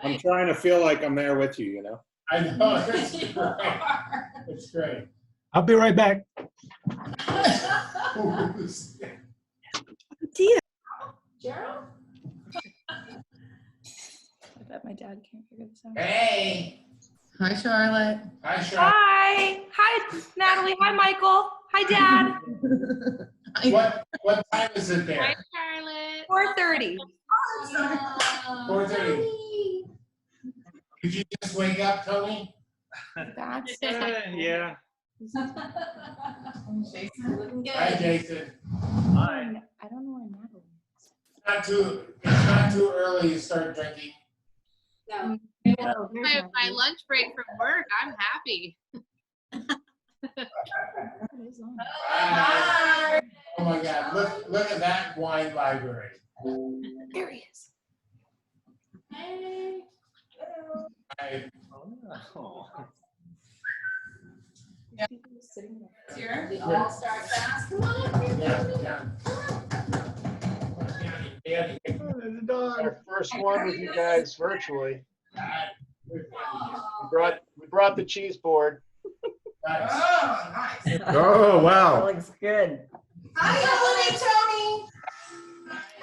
I'm trying to feel like I'm there with you, you know? I know, that's great. That's great. I'll be right back. Dear. Gerald? I bet my dad can't figure this out. Hey. Hi, Charlotte. Hi, Charlotte. Hi. Hi, Natalie. Hi, Michael. Hi, Dad. What time is it there? Hi, Charlotte. 4:30. 4:30. Did you just wake up, Tony? That's Yeah. Jason, looking good. Hi, Jason. Hi. I don't know where Natalie is. It's not too early to start drinking. No. My lunch break from work. I'm happy. Hi. Oh my God! Look at that wine library. There he is. Hey. I, Oh. Here. We all start fast. Come on up here. yeah. There's a dog. Our first one with you guys virtually. Nice. We brought the cheese board. Oh, nice. Oh, wow. Looks good. Hi, Tony.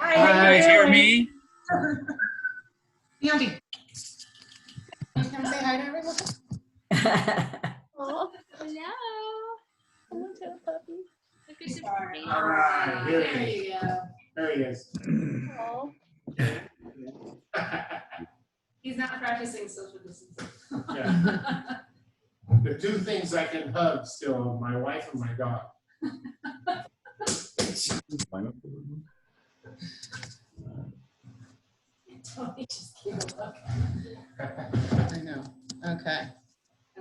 Hi, Hi, hear me? Andy. You come say hi to everyone. Oh, hello. Hello, puppy. Look at the Sorry. pretty. All right, here There he is. you go. There he is. Oh. He's not practicing social distancing. Yeah. The two things I can hug still, my wife and my dog. Tony just gave a look. I know. Okay.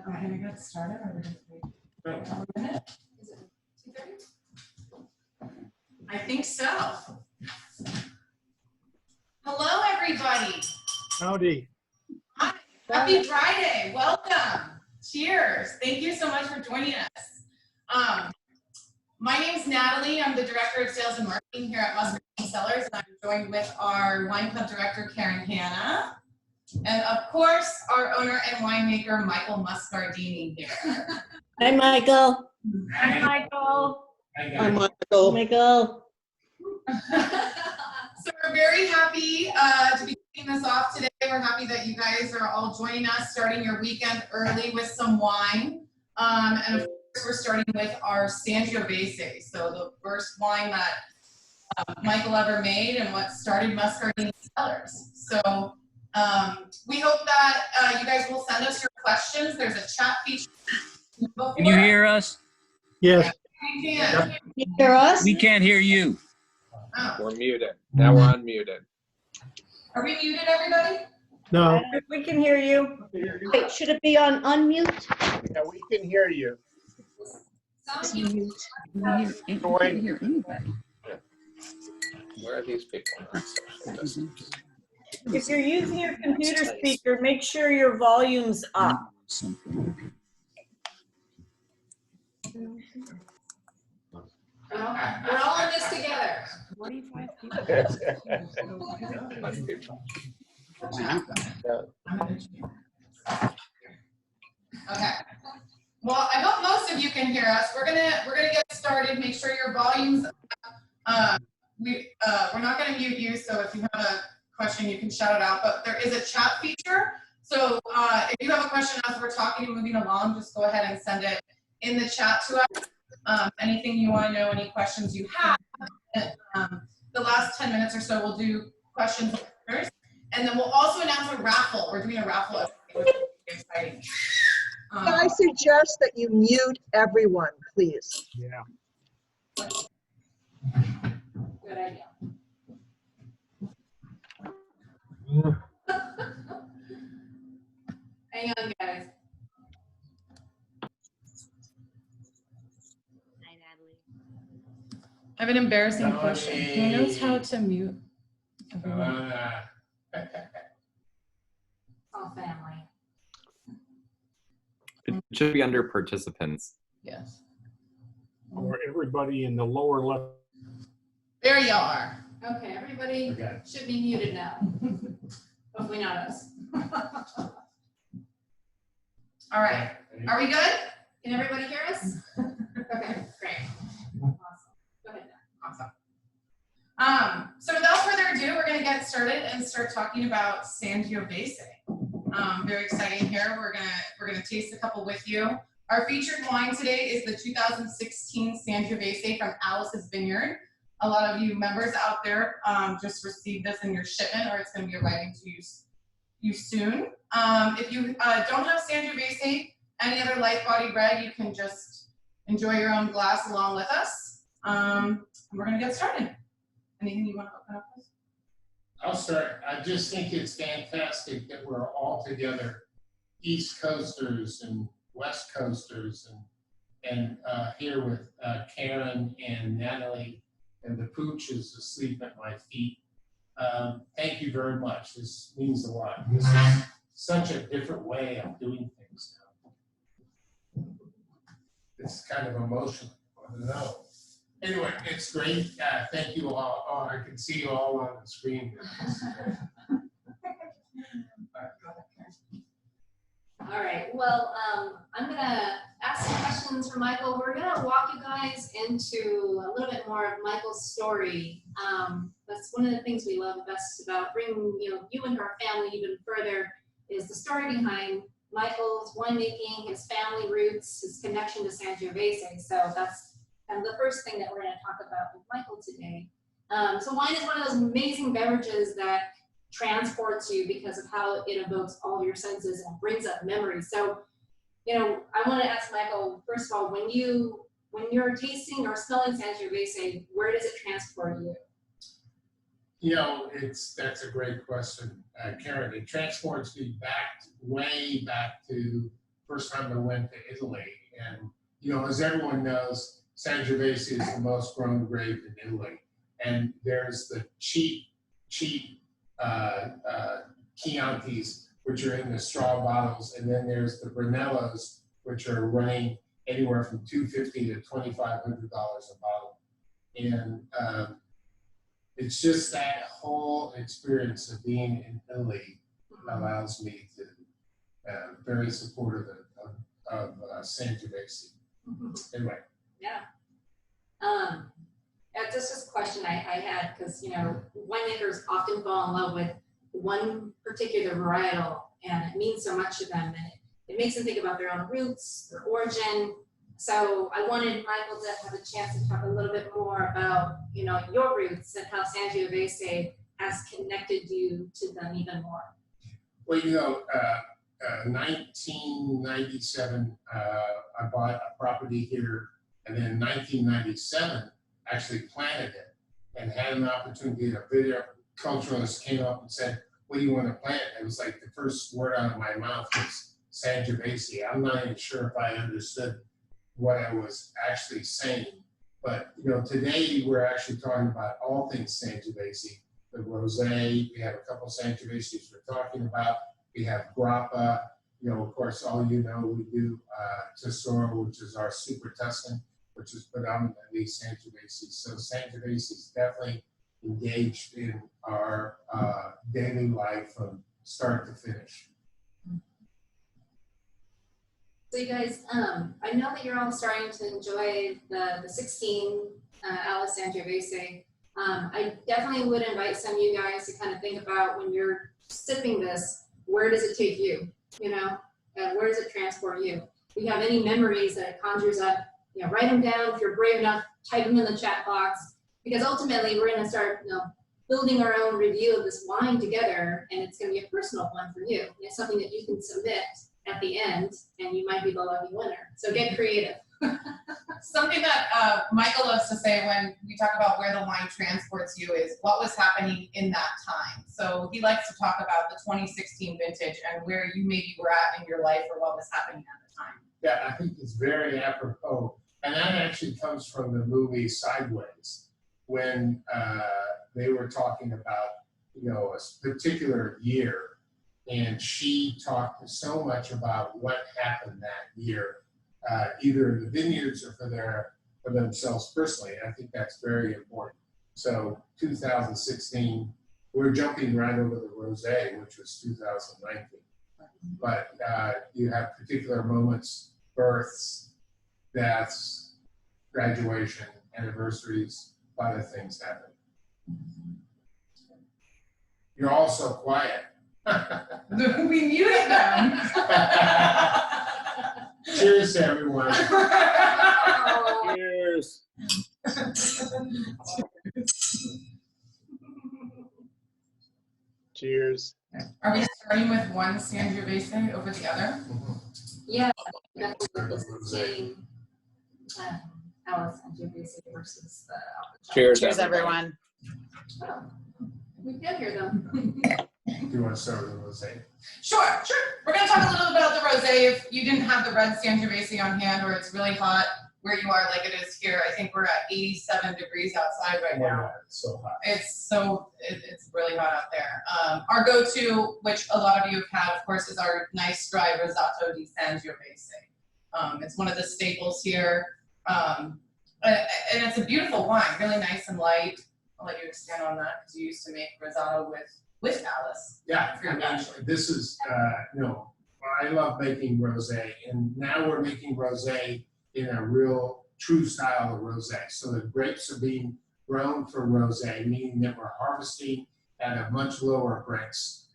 Okay, I got started. Or we're just wait? A minute? Is it 2:30? I think so. Hello, everybody. Howdy. Hi. Happy Friday. Welcome. Cheers. Thank you so much for joining us. My name is Natalie. I'm the Director of Sales and Marketing here at Muscardini Cellars, and I'm joined with our Wine Club Director, Karen Hanna, and of course, our owner and winemaker, Michael Muscardini here. Hi, Michael. Hi, Michael. Hi, guys. Michael. So we're very happy to be kicking this off today. We're happy that you guys are all joining us, starting your weekend early with some wine. And of course, we're starting with our Sangiovese. So the first wine that Michael ever made and what started Muscardini Cellars. So we hope that you guys will send us your questions. There's a chat feature. Can you hear us? Yes. We can. You hear us? We can't hear you. Oh. We're muted. Now we're unmuted. Are we muted, everybody? No. We can hear you. Wait, should it be on unmute? Yeah, we can hear you. Some of you Join. Where are these people? If you're using your computer speaker, make sure your volume's up. we're all in this together. 45 people. Okay. Well, I hope most of you can hear us. We're gonna get started. Make sure your volume's up. We're not gonna mute you, so if you have a question, you can shout it out. But there is a chat feature. So if you have a question as we're talking and moving along, just go ahead and send it in the chat to us. Anything you want to know, any questions you have. The last 10 minutes or so, we'll do questions and answers. And then we'll also announce a raffle. We're doing a raffle, which is exciting. Can I suggest that you mute everyone, please? Yeah. Good idea. Hang on, guys. Hi, Natalie. I have an embarrassing Tony. question. Who knows how to mute? All family. It should be under participants. Yes. Or everybody in the lower left. There you are. Okay, everybody Okay. should be muted now. Hopefully not us. All right, are we good? Can everybody hear us? Okay, great. Awesome. Go ahead, Dan. Awesome. So without further ado, we're gonna get started and start talking about Sangiovese. Very exciting here. We're gonna taste a couple with you. Our featured wine today is the 2016 Sangiovese from Alice's Vineyard. A lot of you members out there just received this in your shipment, or it's gonna be arriving to you soon. If you don't have Sangiovese, any other light-bodied red, you can just enjoy your own glass along with us. We're gonna get started. Anything you want to open up with? I'll start. I just think it's fantastic that we're all together, East Coasters and West Coasters, and here with Karen and Natalie, and the pooch is asleep at my feet. Thank you very much. This means a lot. This is such a different way of doing things now. It's kind of emotional. I don't know. Anyway, it's great. Thank you all. Oh, I can see you all on the screen. All right, well, I'm gonna ask some questions for Michael. We're gonna walk you guys into a little bit more of Michael's story. That's one of the things we love best about bringing you and her family even further is the story behind Michael's winemaking, his family roots, his connection to Sangiovese. So that's kind of the first thing that we're gonna talk about with Michael today. So wine is one of those amazing beverages that transports you because of how it evokes all of your senses and brings up memories. So, I want to ask Michael, first of all, when you're tasting or smelling Sangiovese, where does it transport you? That's a great question, Karen. It transports me way back to first time I went to Italy. And, as everyone knows, Sangiovese is the most grown grape in Italy. And there's the cheap Chiantis, which are in the straw bottles, and then there's the Brunellos, which are running anywhere from $250 to $2,500 a bottle. And it's just that whole experience of being in Italy allows me to very supportive of Sangiovese. Anyway. Yeah. That's just a question I had because, winemakers often fall in love with one particular varietal and it means so much to them and it makes them think about their own roots, their origin. So I wanted Michael to have a chance to talk a little bit more about, your roots and how Sangiovese has connected you to them even more. Well, 1997, I bought a property here, and then in 1997, actually planted it and had an opportunity. A viticulturalist came up and said, "What do you want to plant?" It was like the first word out of my mouth was Sangiovese. I'm not even sure if I understood what I was actually saying. But today we're actually talking about all things Sangiovese. The rosé, we have a couple of Sangioveses we're talking about. We have grappa. Of course, we do Tesoro, which is our Super Tuscan, which is predominantly Sangiovese. So Sangiovese is definitely engaged in our daily life from start to finish. So you guys, I know that you're all starting to enjoy the 16 Alice Sangiovese. I definitely would invite some of you guys to kind of think about when you're sipping this, where does it take you? Where does it transport you? If you have any memories that it conjures up, write them down. If you're brave enough, type them in the chat box. Because ultimately, we're going to start, building our own review of this wine together, and it's going to be a personal one for you. It's something that you can submit at the end, and you might be the lucky winner. So get creative. Something that Michael loves to say when we talk about where the wine transports you is what was happening in that time. So he likes to talk about the 2016 vintage and where you maybe were at in your life or what was happening at the time. Yeah, I think it's very apropos. And that actually comes from the movie Sideways, when they were talking about, a particular year. And she talked so much about what happened that year, either in the vineyards or for themselves personally. I think that's very important. So 2016, we're jumping right over the rosé, which was 2019. But you have particular moments, births, deaths, graduation, anniversaries, a lot of things happen. You're all so quiet. We muted them. Cheers to everyone. Cheers. Cheers. Are we starting with one Sangiovese over the other? Yeah, that's what was saying. Alice Sangiovese versus the Alpha. Cheers, Cheers, everyone. everyone. Oh, we can hear them. Do you want to start with the rosé? Sure. We're gonna talk a little bit about the rosé. If you didn't have the red Sangiovese on hand, or it's really hot where you are, like it is here. I think we're at 87 degrees outside right now. It's so hot. It's really hot out there. Our go-to, which a lot of you have had, of course, is our nice dry Rosato di Sangiovese. It's one of the staples here. And it's a beautiful wine, really nice and light. I'll let you expand on that because you used to make Rosato with Alice. Yeah, I mean, this is, I love making rosé, and now we're making rosé in a real true style of rosé. So the grapes are being grown for rosé, meaning that we're harvesting at a much lower Brix,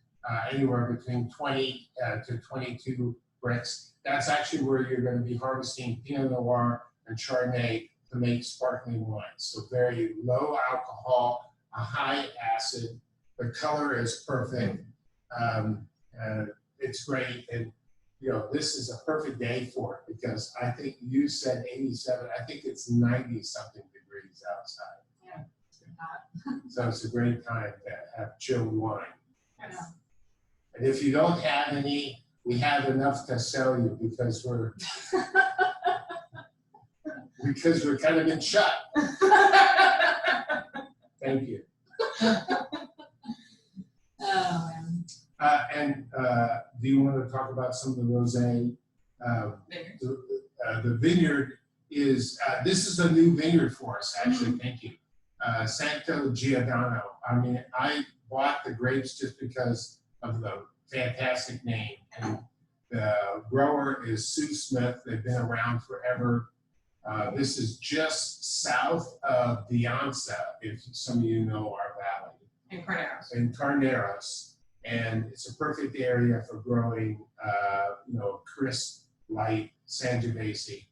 anywhere between 20 to 22 Brix. That's actually where you're going to be harvesting Pinot Noir and Chardonnay to make sparkling wine. So very low alcohol, a high acid. The color is perfect. It's great. And, this is a perfect day for it because I think you said 87. I think it's 90 something degrees outside. Yeah, it's pretty hot. So it's a great time to have chilled wine. I know. And if you don't have any, we have enough to sell you because we're kind of in shut. Thank you. Oh, man. Do you want to talk about some of the rosé? The vineyard is, this is a new vineyard for us, actually. Thank you. Sangiovese. I mean, I bought the grapes just because of the fantastic name. And the grower is Sue Smith. They've been around forever. This is just south of Dianza, if some of you know our valley. In Carneros. And it's a perfect area for growing, crisp, light Sangiovese.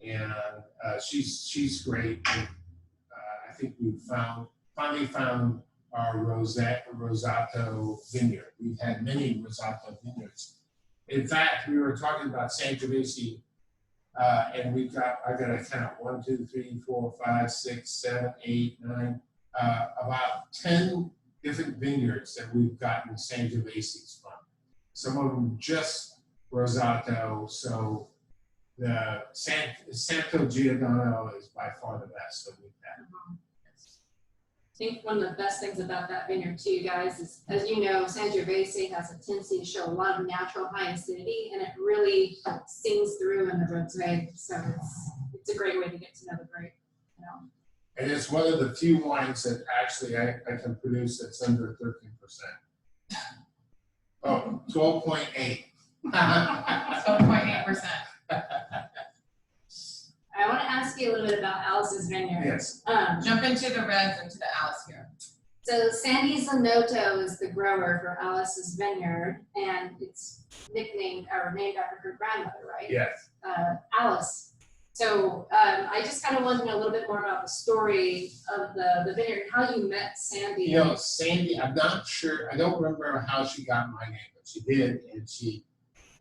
And she's great. And, I think we finally found our Rosato vineyard. We've had many Rosato vineyards. In fact, we were talking about Sangiovese, and I got to count 1, 2, 3, 4, 5, 6, 7, 8, 9, about 10 different vineyards that we've gotten Sangioveses from. Some of them just Rosato, so the Sangiovese is by far the best that we've had. I think one of the best things about that vineyard too, guys, is, as you know, Sangiovese has a tendency to show a lot of natural high acidity, and it really sings through in the rosé. So it's a great way to get to know the grape. And it's one of the few wines that actually I can produce that's under 13%. Oh, 12.8. 12.8%. I want to ask you a little bit about Alice's vineyard. Yes. Jump into the reds, into the Alice here. So Sandy Zanotto is the grower for Alice's vineyard, and it's named after her grandmother, right? Yes. Alice. So I just kind of want to know a little bit more about the story of the vineyard, how you met Sandy. Sandy, I'm not sure, I don't remember how she got my name, but she did, and she,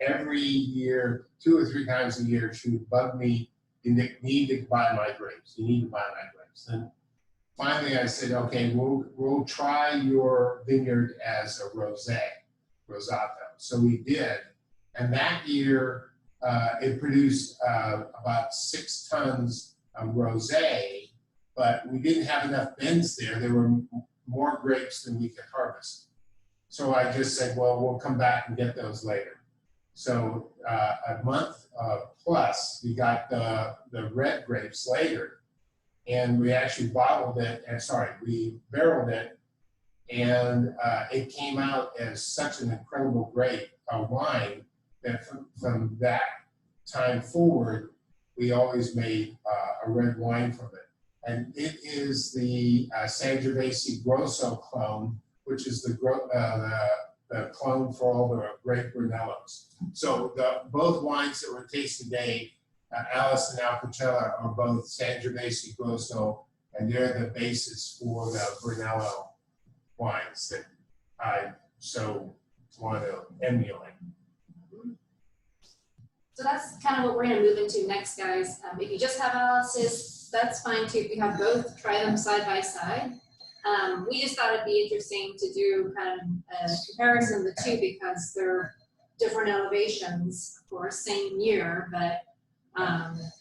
every year, 2 or 3 times a year, she would bug me, you need to buy my grapes, you need to buy my grapes. And finally I said, okay, we'll try your vineyard as a Rosato. So we did, and that year, it produced about 6 tons of rosé, but we didn't have enough bins there. There were more grapes than we could harvest. So I just said, well, we'll come back and get those later. So a month plus, we got the red grapes later, and we actually we barreled it, And it came out as such an incredible great wine that from that time forward, we always made a red wine from it. And it is the Sangiovese Grosso clone, which is the clone for all the great Brunellos. So both wines that we're tasting today, Alice and Alpacella, are both Sangiovese Grosso, and they're the basis for the Brunello wines that I so want to emulate. So that's kind of what we're going to move into next, guys. If you just have Alice's, that's fine too. If you have both, try them side by side. We just thought it'd be interesting to do kind of a comparison of the two because they're different elevations, of course, same year, but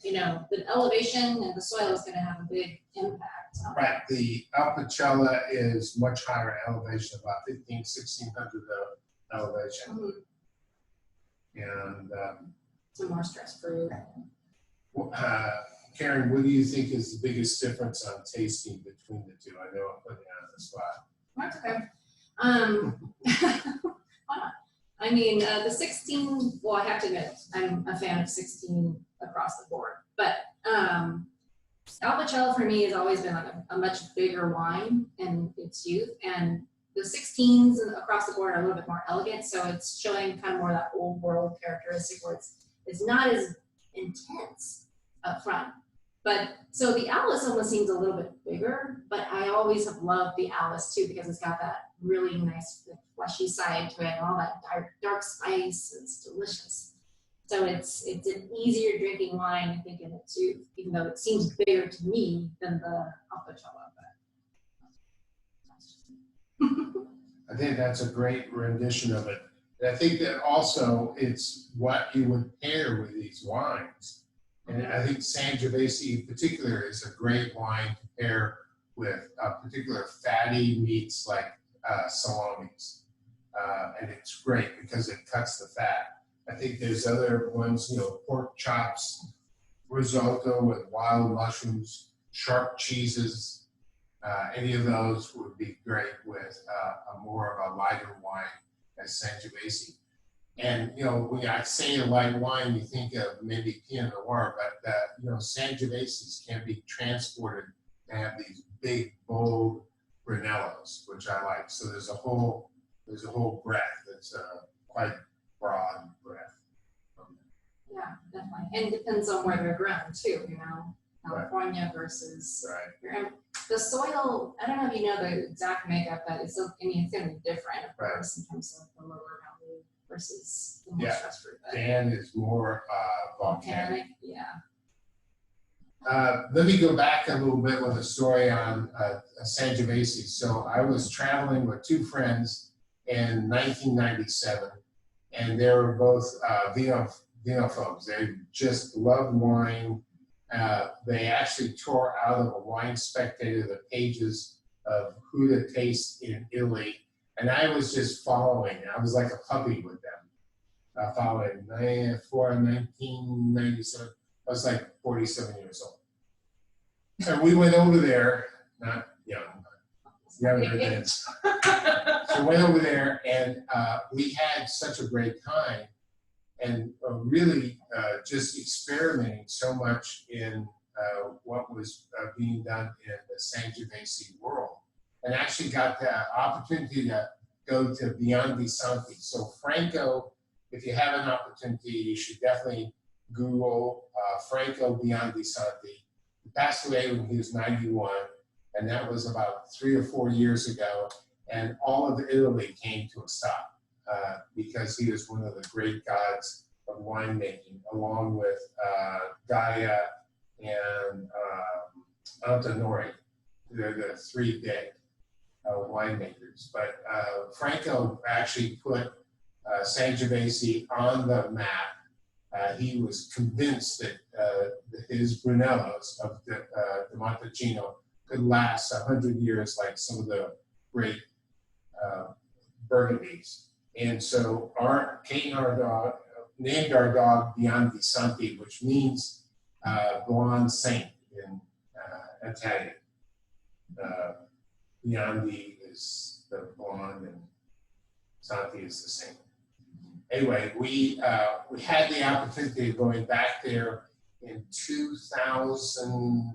you know, the elevation and the soil is going to have a big impact. Right, the Alpacella is much higher elevation, about 1,600 elevation. And So more stress-free. Karen, what do you think is the biggest difference on tasting between the two? I know I'm putting you on the spot. That's okay. Why not? I mean, the 16, well, I have to admit, I'm a fan of 16 across the board. But Alpacella for me has always been like a much bigger wine in its youth. And the 16s across the board are a little bit more elegant. So it's showing kind of more of that old world characteristic where it's not as intense up front. But so the Alice almost seems a little bit bigger, but I always have loved the Alice too because it's got that really nice fleshy side to it and all that dark spice. It's delicious. So it's an easier drinking wine, I think, in its youth, even though it seems bigger to me than the Alpacella. I think that's a great rendition of it. And I think that also it's what you would pair with these wines. And I think Sangiovese in particular is a great wine to pair with particular fatty meats like salamis. And it's great because it cuts the fat. I think there's other ones, you know, pork chops, risotto with wild mushrooms, sharp cheeses. Any of those would be great with a more of a lighter wine as Sangiovese. And, you know, when I say a light wine, you think of maybe Pinot Noir, but, you know, Sangioveses can be transported to have these big, bold Brunellos, which I like. So there's a whole breadth that's quite broad breadth. Yeah, definitely. And it depends on where they're grown too, you know, California versus the soil. I don't know if you know the exact makeup, but it's, I mean, it's going to be different, of course, in terms of the lower valley versus the more stress-free. Dan is more volcanic. Yeah. Let me go back a little bit with a story on Sangiovese. So I was traveling with two friends in 1997, and they were both vinophobes. They just loved wine. They actually tore out of a Wine Spectator the pages of who to taste in Italy, and I was just following. I was like a puppy with them, following. For 1997, I was like 47 years old. And we went over there, not young, younger than. So we went over there, and we had such a great time, and really just experimenting so much in what was being done in the Sangiovese world, and actually got the opportunity to go to Beyond di Santi. So Franco, if you have an opportunity, you should definitely Google Franco Beyond di Santi. He passed away when he was 91, and that was about 3 or 4 years ago, and all of Italy came to a stop because he was one of the great gods of winemaking, along with Gaia and Antinori. They're the 3 big winemakers. But Franco actually put Sangiovese on the map. He was convinced that his Brunellos of the Montalcino could last 100 years like some of the great Burgundies. And so Kate and our dog named our dog Beyond di Santi, which means blonde saint in Italian. Biondi is the blonde, and Santi is the same. Anyway, we had the opportunity of going back there in 2000.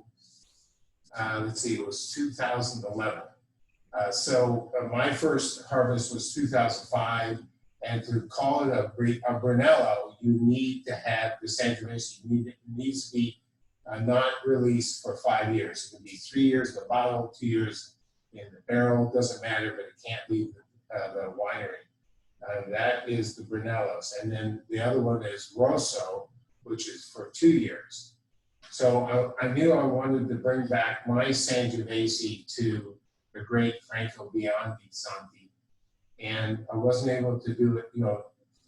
Let's see, it was 2011. So my first harvest was 2005, and to call it a Brunello, you need to have the Sangiovese. It needs to be not released for 5 years. It can be 3 years in the bottle, 2 years in the barrel, doesn't matter, but it can't leave the winery. That is the Brunellos. And then the other one is Rosso, which is for 2 years. So I knew I wanted to bring back my Sangiovese to the great Franco Biondi Santi. And I wasn't able to do it,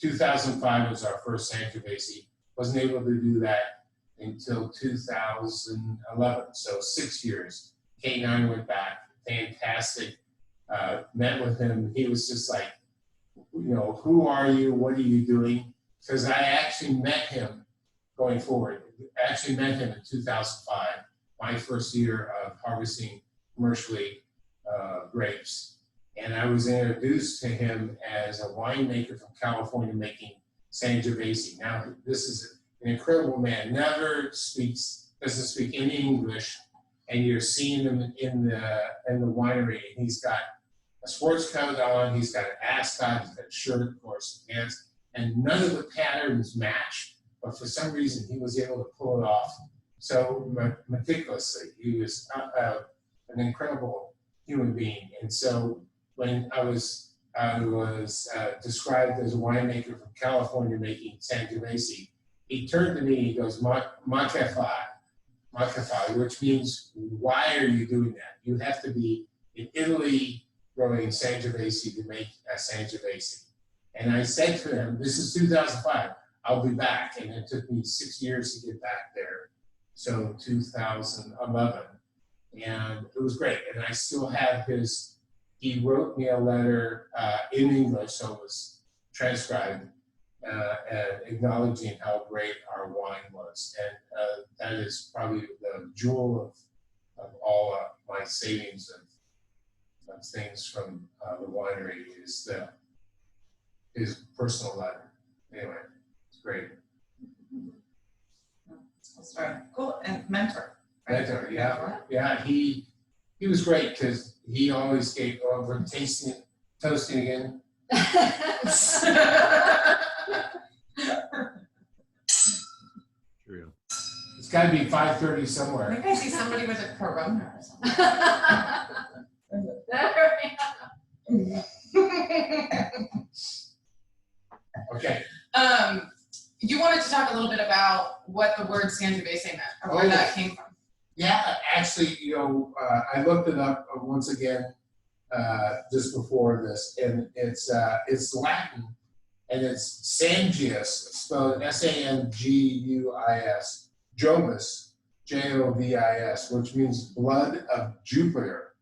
2005 was our first Sangiovese. Wasn't able to do that until 2011, so 6 years. Kate and I went back, fantastic. Met with him. He was just like, who are you? What are you doing? Because I actually met him going forward. Actually met him in 2005, my first year of harvesting commercially grapes. And I was introduced to him as a winemaker from California making Sangiovese. Now, this is an incredible man, doesn't speak any English, and you're seeing him in the winery. He's got a sports coat on, he's got an ascot, he's got a shirt, of course, pants, and none of the patterns match, but for some reason he was able to pull it off so meticulously. He was an incredible human being. And so when I was described as a winemaker from California making Sangiovese, he turned to me and he goes, "Ma che fai," which means, why are you doing that? You have to be in Italy growing Sangiovese to make a Sangiovese. And I said to him, this is 2005, I'll be back. And it took me 6 years to get back there. So 2011, and it was great. And I still have he wrote me a letter in English, so it was transcribed, acknowledging how great our wine was. And that is probably the jewel of all my savings of things from the winery is his personal letter. Anyway, it's great. That's right. Cool. And mentor. Right? Mentor, yeah. He was great because he always gave over toasting again. True. It's got to be 5:30 somewhere. Maybe I see somebody with a Corona or something. Okay. You wanted to talk a little bit about what the word Sangiovese meant, or where that came from. Yeah, actually, I looked it up once again just before this, and it's Latin, and it's Sangius, spelled S-A-N-G-U-I-S, Jovis, J-O-V-I-S, which means blood of Jupiter.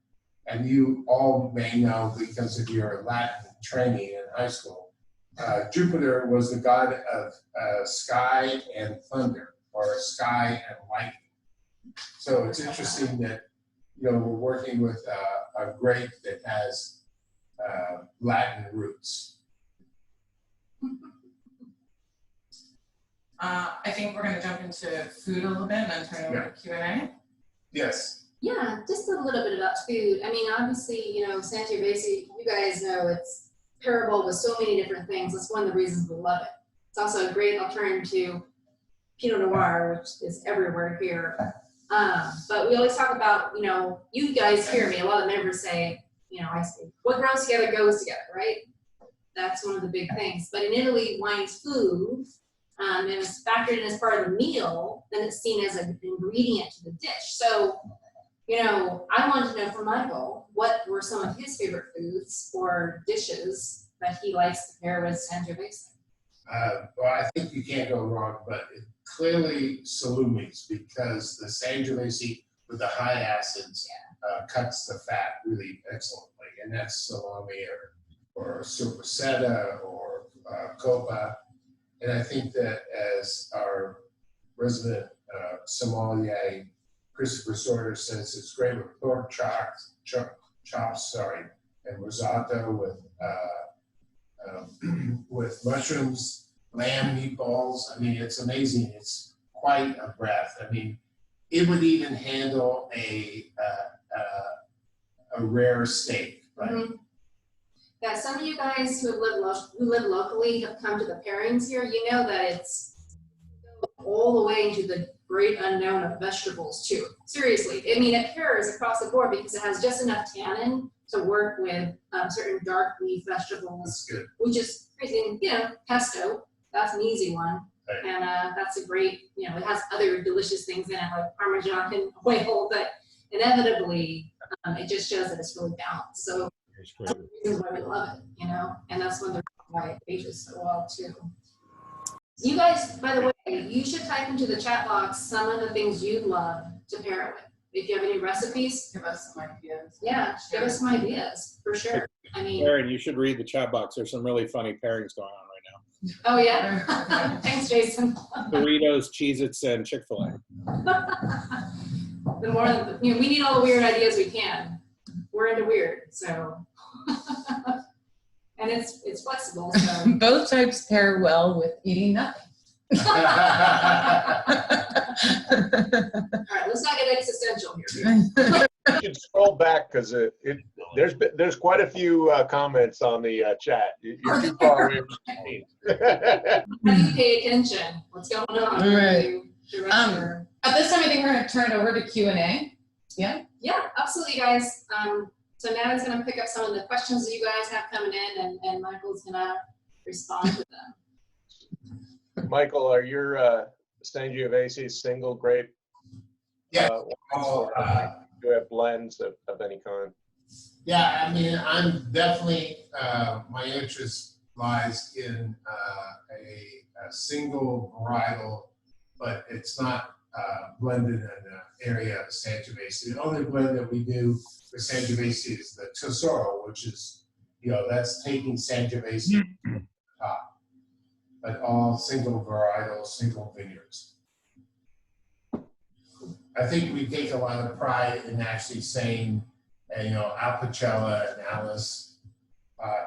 And you all may know, because of your Latin training in high school, Jupiter was the god of sky and thunder, or sky and lightning. So it's interesting that we're working with a grape that has Latin roots. I think we're going to jump into food a little bit and then turn over to Q&A. Yes. Yeah, just a little bit about food. I mean, obviously, Sangiovese, you guys know it's pairable with so many different things. That's one of the reasons we love it. It's also a great alternative to Pinot Noir, which is everywhere here. But we always talk about, you guys hear me, a lot of members say, I say, what grows together goes together, right? That's one of the big things. But in Italy, wine's food, and it's factored in as part of the meal, then it's seen as an ingredient to the dish. So, I wanted to know from Michael, what were some of his favorite foods or dishes that he likes to pair with Sangiovese? Well, I think you can't go wrong, but clearly salumis, because the Sangiovese with the high acids cuts the fat really excellently, and that's salami or supersetta or coppa. And I think that as our resident Sommelier Christopher Sorter says, it's great with pork chops, and risotto with mushrooms, lamb meatballs. I mean, it's amazing. It's quite a breath. I mean, it would even handle a rare steak, right? Mhm. Yeah, some of you guys who live locally have come to the pairings here. You know that it's all the way into the great unknown of vegetables too. Seriously, I mean, it pairs across the board because it has just enough tannin to work with certain dark leaf vegetables, That's good. which is crazy. You know, pesto, that's an easy one. Right. And that's a great, you know, it has other delicious things in it like Parmesan and oil, but inevitably it just shows that it's really balanced. So that's the reason why we love it, you know, and that's one of the reasons why it ages so well too. You guys, by the way, you should type into the chat box some of the things you'd love to pair it with. If you have any recipes, Give us some ideas. yeah, give us some ideas for sure. I mean, Aaron, you should read the chat box. There's some really funny pairings going on right oh yeah, thanks, Jason. now. Doritos, Cheez-Its, and Chick-fil-A. The more, you know, we need all the weird ideas we can. We're into weird, so. And it's flexible, so. Both types pair well with eating nothing. All right, let's not get existential here. You should scroll back because there's quite a few comments on the chat. You're too far away from the screen. How do you pay attention? What's going on? Right. At this time, I think we're going to turn it over to Q&A. Yeah? Yeah, absolutely, guys. So Natalie's going to pick up some of the questions that you guys have coming in, and Michael's going to respond to them. Michael, are your Sangiovese single grape? Yeah. Do you have blends of any kind? Yeah, I mean, I'm definitely, my interest lies in a single varietal, but it's not blended in the area of Sangiovese. The only blend that we do for Sangiovese is the Tesoro, which is, you know, that's taking Sangiovese top, but all single varietals, single vineyards. I think we take a lot of pride in actually saying, you know, Alpacella and Alice.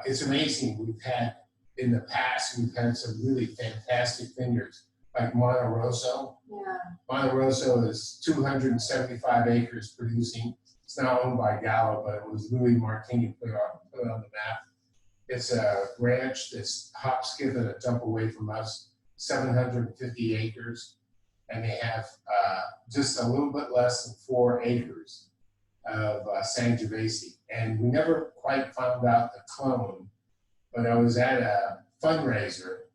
It's amazing. We've had, in the past, we've had some really fantastic vineyards, like Monte Rosso. Yeah. Monte Rosso is 275 acres producing. It's now owned by Gallo, but it was Louis Martini put it on the map. It's a ranch that's hop, skip, and a jump away from us, 750 acres. And they have just a little bit less than 4 acres of Sangiovese. And we never quite found out the clone, but I was at a fundraiser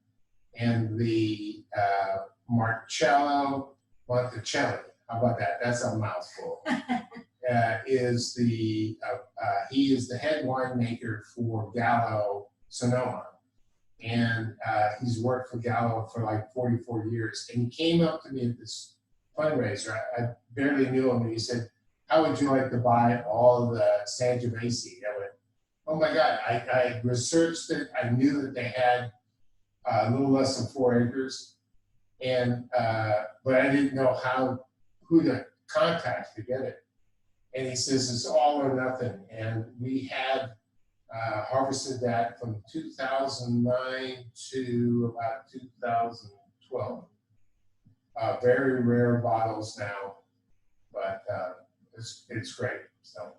and the Monticelli, how about that? That's a mouthful. Is the he is the head winemaker for Gallo Sonoma, and he's worked for Gallo for like 44 years. And he came up to me at this fundraiser. I barely knew him, and he said, "How would you like to buy all the Sangiovese?" I went, "Oh my God!" I researched it. I knew that they had a little less than 4 acres, and but I didn't know who to contact to get it. And he says it's all or nothing. And we had harvested that from 2009 to about 2012. Very rare bottles now, but it's great. So.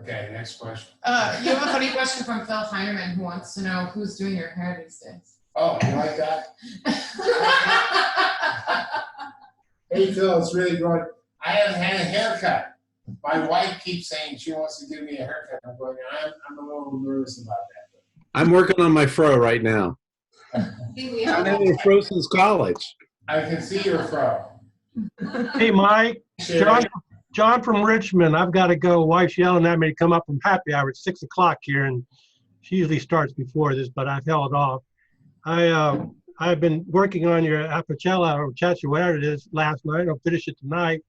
Okay, next question. You have a funny question from Phil Heineman who wants to know who's doing your hair these days. Oh, you like that? Hey Phil, it's really good. I haven't had a haircut. My wife keeps saying she wants to give me a haircut. I'm going, I'm a little nervous about that. I'm working on my fro right now. I'm in a fro since college. I can see your fro. Hey, Mike, John from Richmond. I've got to go. Wife's yelling at me to come up from happy hour at 6 o'clock here, and she usually starts before this, but I've held off. I've been working on your Apicella or Chacha, whatever it is, last night. I'll finish it tonight.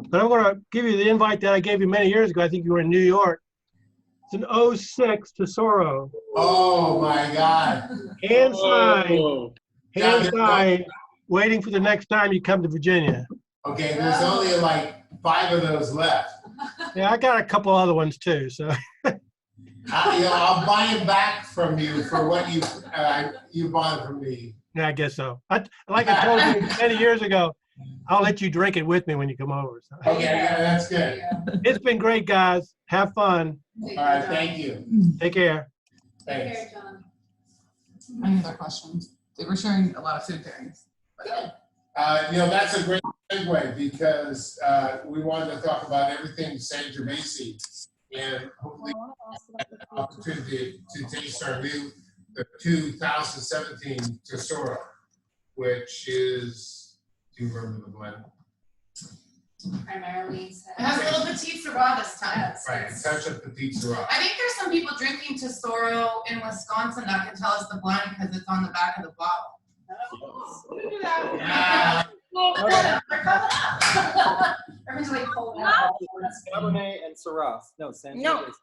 But I'm going to give you the invite that I gave you many years ago. I think you were in New York. It's an 06 Tesoro. Oh, my God. Hand signed, waiting for the next time you come to Virginia. Okay, there's only like 5 of those left. Yeah, I got a couple other ones too. So I'll buy it back from you for what you bought from me. yeah, I guess so. Like I told you many years ago, I'll let you drink it with me when you come over. So. Okay, yeah, that's good. It's been great, guys. Have fun. All right, thank you. Take care. Thanks. Here, John. Any other questions? They were sharing a lot of food pairings. Good. That's a great segue because we wanted to talk about everything Sangiovese and hopefully opportunity to taste our new the 2017 Tesoro, which is, do you remember the blend? Primarily. It has a little petite Syrah this time. Right, touch of petite Syrah. I think there's some people drinking Tesoro in Wisconsin that can tell us the blend because it's on the back of the bottle. Yeah. Everyone's like pulling out. Cabernet and Syrah. No, Sangiovese.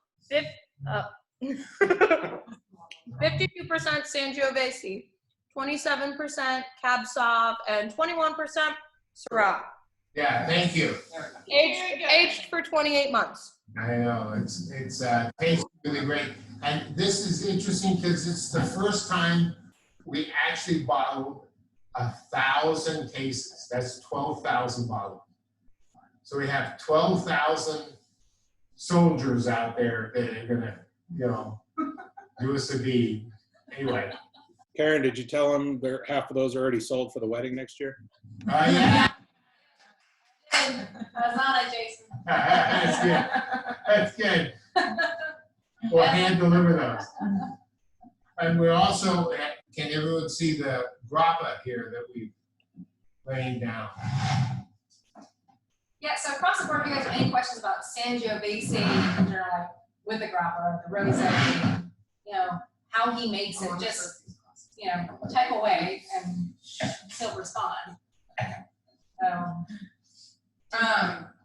No. 52% Sangiovese, 27% Cab Sauv, and 21% Syrah. Yeah, thank you. Aged for 28 months. I know, it's tastes really great. And this is interesting because it's the first time we actually bottled 1,000 cases. That's 12,000 bottles. So we have 12,000 soldiers out there that are gonna, do us a deed. Anyway. Karen, did you tell them half of those are already sold for the wedding next year? Yeah. That's not it, Jason. That's good. That's good. We'll hand deliver those. And we also, can everyone see the grappa here that we've laid down? Yeah, so across the board, if you guys have any questions about Sangiovese, like with the grappa, the rosé, how he makes it, just, type away and he'll respond.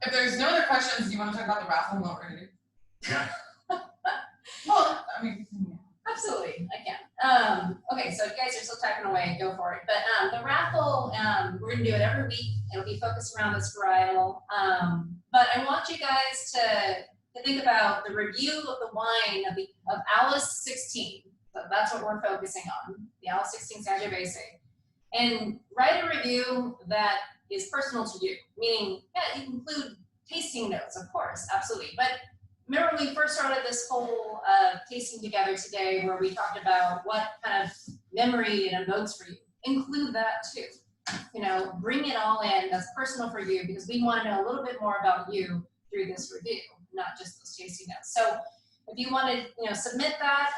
If there's no other questions, do you want to talk about the raffle and what we're gonna do? Yeah. Well, I mean, Absolutely, I can. Okay, so if you guys are still typing away, go for it. But the raffle, we're gonna do it every week. It'll be focused around this varietal. But I want you guys to think about the review of the wine of Alice 16. So that's what we're focusing on, the Alice 16 Sangiovese. And write a review that is personal to you, meaning, yeah, you include tasting notes, of course, absolutely. But remember when we first started this whole tasting together today where we talked about what kind of memory it evokes for you. Include that too. Bring it all in that's personal for you because we want to know a little bit more about you through this review, not just those tasting notes. So if you want to submit that,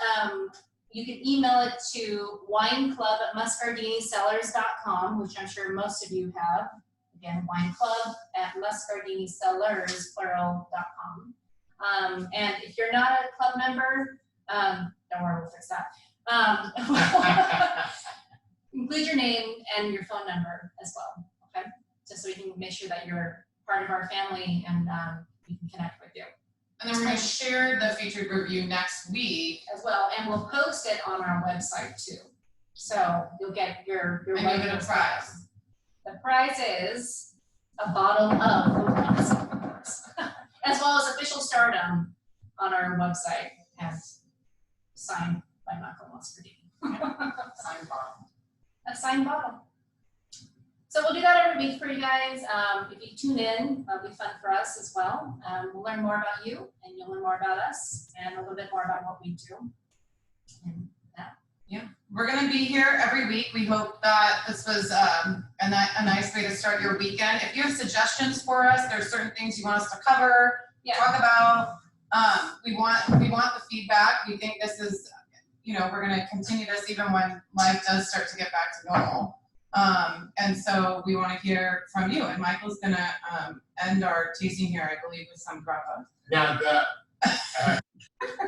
you can email it to wineclub@muscardiniCellars.com, which I'm sure most of you have. Again, wineclub@muscardiniCellars, plural.com. And if you're not a club member, don't worry, we'll fix that. Include your name and your phone number as well, okay? Just so we can make sure that you're part of our family and we can connect with you. And then we're going to share the featured review next week as well, and we'll post it on our website too. So you'll get your and you'll get a prize. The prize is a bottle of Lupus, of course, as well as official stardom on our website and signed by Michael Moscardini. Signed bottle. A signed bottle. So we'll do that every week for you guys. If you tune in, that'll be fun for us as well. We'll learn more about you, and you'll learn more about us, and a little bit more about what we do. And yeah, we're going to be here every week. We hope that this was a nice way to start your weekend. If you have suggestions for us, there's certain things you want us to cover, talk about. We want the feedback. We think this is, we're going to continue this even when life does start to get back to normal. And so we want to hear from you. And Michael's going to end our tasting here, I believe, with some grappa. Now,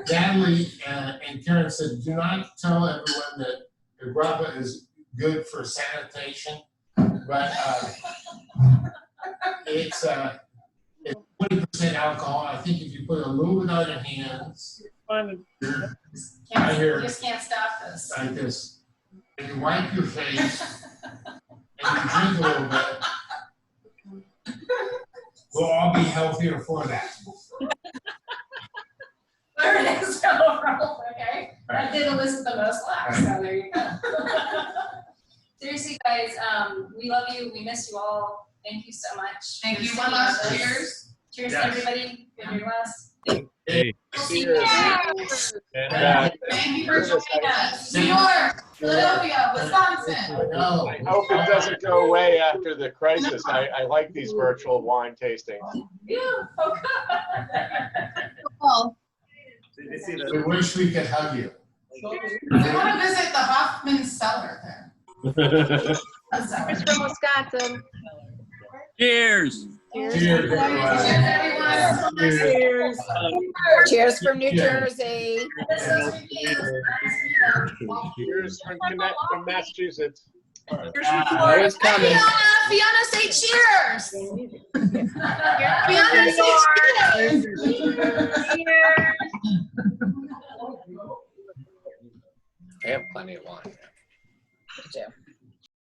Natalie and Karen said, do not tell everyone that the grappa is good for sanitation, but it's 20% alcohol. I think if you put a little bit on your hands, you just can't stop this. Like this, and you wipe your face, and you drink a little bit, we'll all be healthier for that. Okay, that did elicit the most laughs, so there you go. Seriously, guys, we love you. We miss you all. Thank you so much. Thank for you. sticking One last with us. cheers. Cheers, Yes. everybody. Good your last. Hey. Cheers. And Thank you for joining us. New York, Philadelphia, Wisconsin. I hope it doesn't go away after the crisis. I like these virtual wine tastings. Yeah. Oh, God. Did you see We the? wish we could hug you. We want to visit the Hoffman cellar there. Cheers from Wisconsin. Cheers. Cheers, everyone. Cheers. Cheers from New Jersey. Cheers from Massachusetts. It's coming. Fiona, say cheers. Fiona, say cheers. I have plenty of wine.